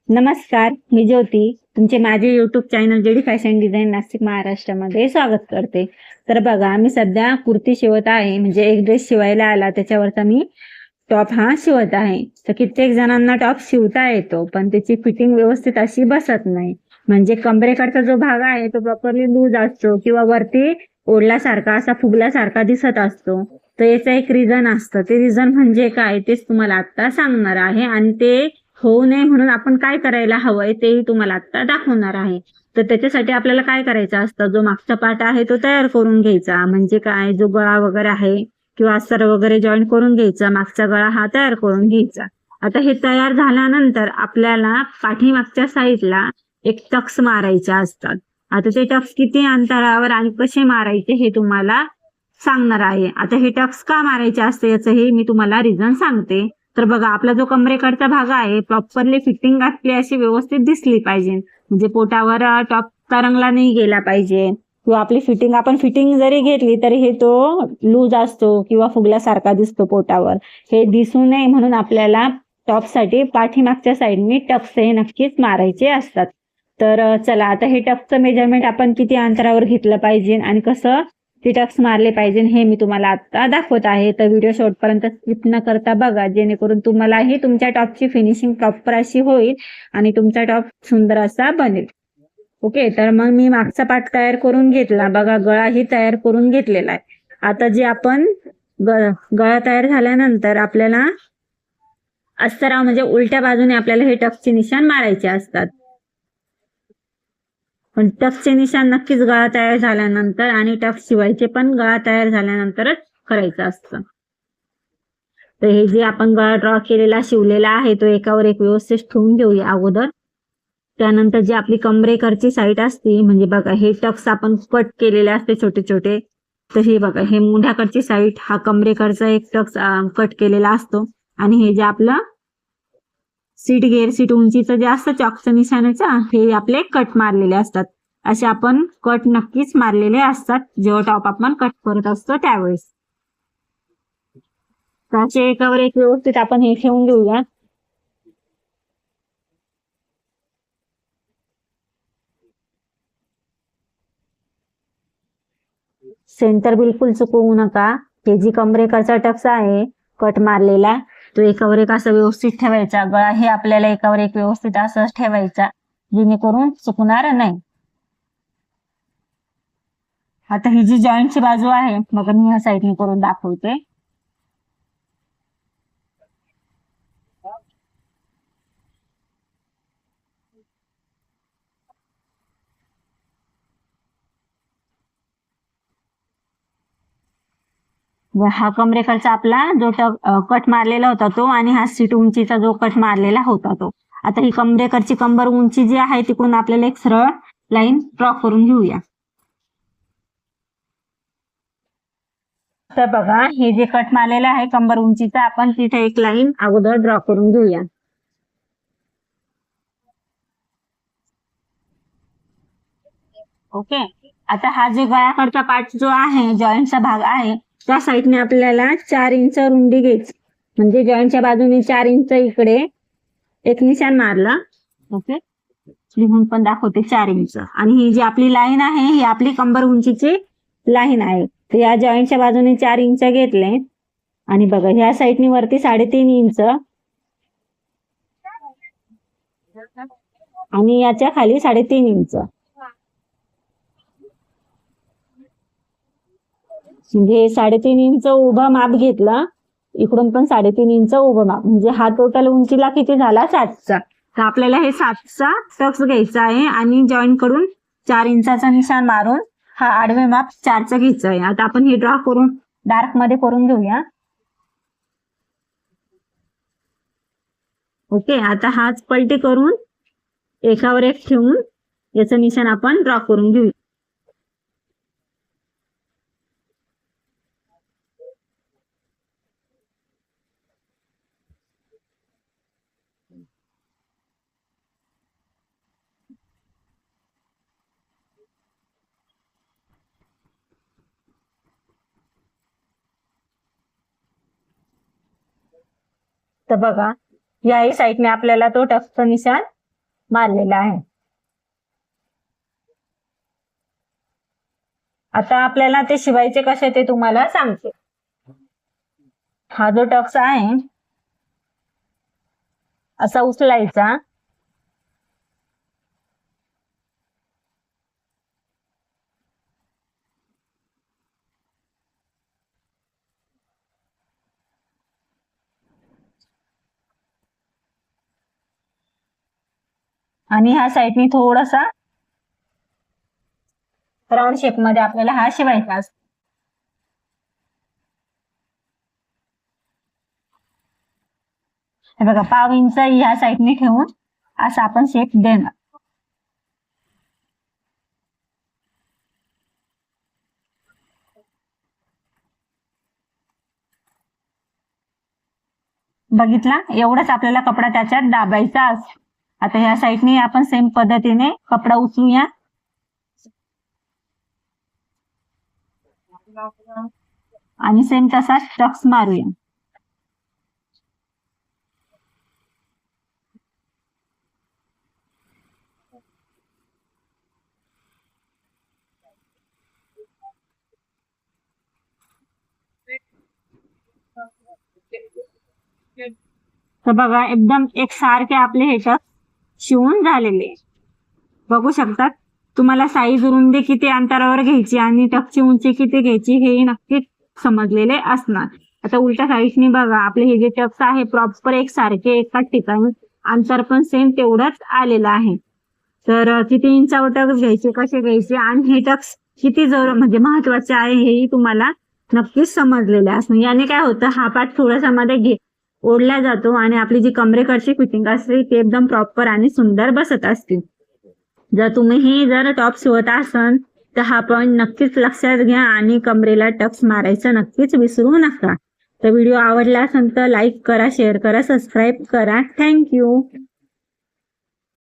नमस्कार, मी ज्योती. तुमचे माझे YouTube channel JD fashion design Nashik महाराष्ट्रामध्ये स्वागत करते. तर बघा, मी सध्या कुर्ती शिवत आहे. म्हणजे एक ड्रेस शिवायला आला, त्याच्यावरचा मी टॉप हा शिवत आहे. तर कित्येक जणांना टॉप शिवता येतो, पण त्याची फिटिंग व्यवस्थित अशी बसत नाही. म्हणजे कमरेकडचा जो भाग आहे तो प्रॉपरली लूज असतो किंवा वरती ओढल्यासारखा असा फुगल्यासारखा दिसत असतो. तर याचं एक रिझन असतं. ते रिझन म्हणजे काय तेच तुम्हाला आता सांगणार आहे, आणि ते होऊ नये म्हणून आपण काय करायला हवंय तेही तुम्हाला आता दाखवणार आहे. तर त्याच्यासाठी आपल्याला काय करायचं असतं, जो मागचा पार्ट आहे तो तयार करून घ्यायचा. म्हणजे काय, जो गळा वगैरे आहे किंवा अस्तर वगैरे जॉईन करून घ्यायचा, मागचा गळा हा तयार करून घ्यायचा. आता हे तयार झाल्यानंतर आपल्याला पाठीमागच्या साईडला एक टक्स मारायचे असतात. आता ते टक्स किती अंतरावर आणि कसे मारायचे हे तुम्हाला सांगणार आहे. आता हे टक्स का मारायचे असते याचं हे मी तुम्हाला रिझन सांगते. तर बघा, आपला जो कमरेकडचा भाग आहे प्रॉपरली फिटिंग आपली अशी व्यवस्थित दिसली पाहिजे. म्हणजे पोटावर टॉप तरंगला नाही गेला पाहिजे, किंवा आपली फिटिंग, आपण फिटिंग जरी घेतली तरी हे तो लूज असतो किंवा फुगल्यासारखा दिसतो पोटावर. हे दिसू नये म्हणून आपल्याला टॉपसाठी पाठीमागच्या साईडने टक्स हे नक्कीच मारायचे असतात. तर चला, आता हे टक्सचं मेजरमेंट आपण किती अंतरावर घेतलं पाहिजे आणि कसं ते टक्स मारले पाहिजे हे मी तुम्हाला आता दाखवत आहे. तर व्हिडिओ शेवटपर्यंत स्किप न करता बघा, जेणेकरून तुम्हालाही तुमच्या टॉपची फिनिशिंग प्रॉपर अशी होईल आणि तुमचा टॉप सुंदर असा बनेल. ओके, तर मग मी मागचा पार्ट तयार करून घेतला. बघा, गळाही तयार करून घेतलेला आहे. आता जे आपण गळा तयार झाल्यानंतर आपल्याला अस्तर, म्हणजे उलट्या बाजूने आपल्याला हे टक्सचे निशाण मारायचे असतात. पण टक्सचे निशाण नक्कीच गळा तयार झाल्यानंतर, आणि टक्स शिवायचे पण गळा तयार झाल्यानंतरच करायचं असतं. तर हे जे आपण गळा ड्रॉ केलेला शिवलेला आहे तो एकावर एक व्यवस्थित ठेवून घेऊया अगोदर. त्यानंतर जी आपली कमरेकडची साईड असते, म्हणजे बघा हे टक्स आपण कट केलेले असते छोटे छोटे. तर हे बघा, हे मुंढ्याकडची साईड हा कमरेकडचा एक टक्स कट केलेला असतो. आणि हे जे आपलं सीट उंचीचं जे असतं चॉकचं निशाणाचं, हे आपले कट मारलेले असतात. असे आपण कट नक्कीच मारलेले असतात जेव्हा टॉप आपण कट करत असतो त्यावेळेस. असे एकावर एक व्यवस्थित आपण हे ठेवून घेऊया. सेंटर बिलकुल चुकवू नका. हे जी कमरेकडचा टक्स आहे कट मारलेला, तो एकावर एक असं व्यवस्थित ठेवायचा. गळा हे आपल्याला एकावर एक व्यवस्थित असंच ठेवायचा, जेणेकरून चुकणार नाही. आता ही जी जॉईंटची बाजू आहे, मग मी ह्या साईडने करून दाखवते. हा कमरेकडचा आपला जो कट मारलेला होता तो, आणि हा सीट उंचीचा जो कट मारलेला होता तो. आता ही कमरेकडची कंबर उंची जी आहे तिकडून आपल्याला एक सरळ लाईन ड्रॉ करून घेऊया. तर बघा, हे जे कट मारलेलं आहे कंबर उंचीचा, आपण तिथे एक लाईन अगोदर ड्रॉ करून घेऊया. ओके, आता हा जो गळ्याकडचा पार्ट जो आहे, जॉईंटचा भाग आहे, त्या साईडने आपल्याला 4 इंच रुंदी घ्यायची. म्हणजे जॉईंटच्या बाजूने 4 इंच इकडे एक निशाण मारला. ओके, लिहून पण दाखवते 4 इंच. आणि ही जी आपली लाईन आहे ही आपली कंबर उंचीची लाईन आहे. तर या जॉईंटच्या बाजूने 4 इंच घेतले, आणि बघा ह्या साईडने वरती 3.5 इंच, आणि याच्या खाली 3.5 इंच. म्हणजे 3.5 इंच उभा माप घेतला, इकडून पण 3.5 इंच उभं माप. म्हणजे हा टोटल उंचीला किती झाला, 7चा. तर आपल्याला हे 7चा टक्स घ्यायचा आहे, आणि जॉईंट कडून 4 इंचाचा निशाण मारून हा आडवे माप 4चं घ्यायचं आहे. आता आपण हे ड्रॉ करून डार्क मध्ये करून घेऊया. ओके, आता हाच पलटी करून एकावर एक ठेवून याचं निशाण आपण ड्रॉ करून घेऊ. तर बघा, याही साईडने आपल्याला तो टक्सचं निशाण मारलेला आहे. आता आपल्याला ते शिवायचे कसे ते तुम्हाला सांगते. हा जो टक्स आहे असा उचलायचा, आणि ह्या साईडनी थोडासा राऊंड शेप मध्ये आपल्याला हा शिवायचा असतो. हे बघा, पाव इंच ह्या साईडने ठेवून असा आपण शेप देणार. बघितला, एवढंच आपल्याला कपडा त्याच्यात दाबायचा असतो. आता ह्या साईडने आपण सेम पद्धतीने कपडा उचलूया आणि सेम तसा टक्स मारूया. तर बघा, एकदम एकसारखे आपले हे टक्स शिवून झालेले. बघू शकतात, तुम्हाला साईज रुंदी किती अंतरावर घ्यायची आणि टक्सची उंची किती घ्यायची हे नक्कीच समजलेले असणार. आता उलट्या साईडने बघा, आपले हे जे टक्स आहे प्रॉपर एकसारखे एकाच ठिकाणी, अंतर पण सेम तेवढंच आलेलं आहे. तर किती इंचावर टक्स घ्यायचे, कसे घ्यायचे आणि हे टक्स किती म्हणजे महत्वाचे आहे हेही तुम्हाला नक्कीच समजलेले असणार. याने काय होतं, हा पार्ट थोडासा मध्ये ओढला जातो आणि आपली जी कमरेकडची फिटिंग असते ती एकदम प्रॉपर आणि सुंदर बसत असते. जर तुम्ही जर टॉप शिवत असाल तर हा पॉइंट नक्कीच लक्षात घ्या आणि कमरेला टक्स मारायचं नक्कीच विसरू नका. तर व्हिडिओ आवडला असेल तर लाईक करा, शेअर करा, सबस्क्राईब करा. थँक्यू.